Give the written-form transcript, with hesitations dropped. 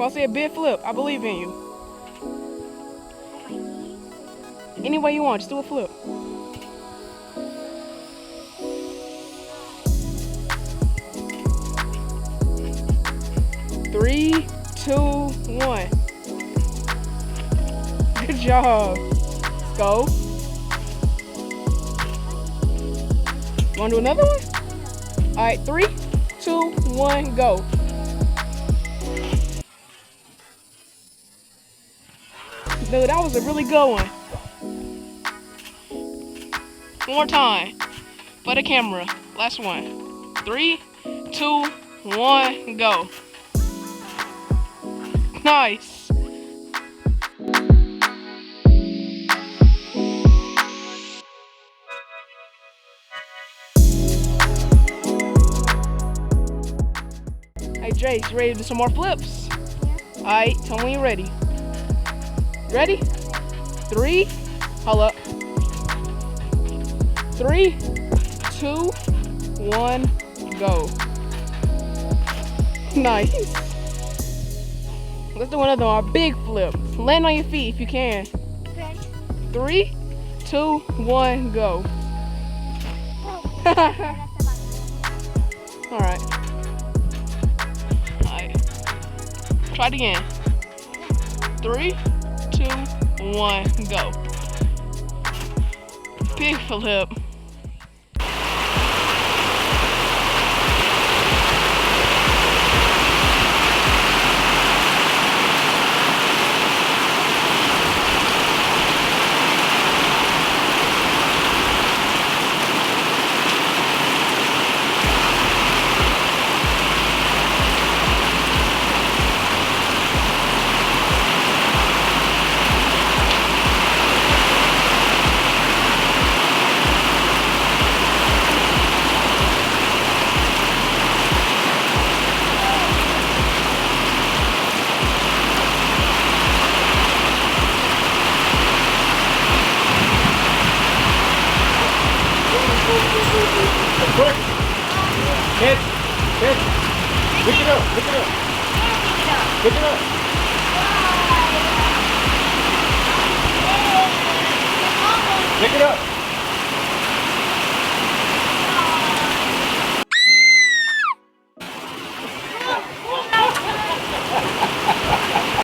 I say a big flip, I believe in you. Any way you want, just do a flip. Three, 2, 1. Good job. Let's go. Want to do another one? All right, 3, 2, 1, go. Dude, that was a really good one. One more time for the camera. Last one. 3, 2, 1, go. Nice. Hey Jace, you ready to do some more flips? Yeah. Alright, tell me when you're ready. Ready? 3, hold up. 3, 2, 1, go. Nice. Let's do another one, a big flip. Land on your feet if you can. Okay. 3, 2, 1, go. Alright. Try it again. 3, 2, 1, go. Big flip. Quick! Hit! Hit! Pick it up! Pick it up! Pick it up! Pick it up!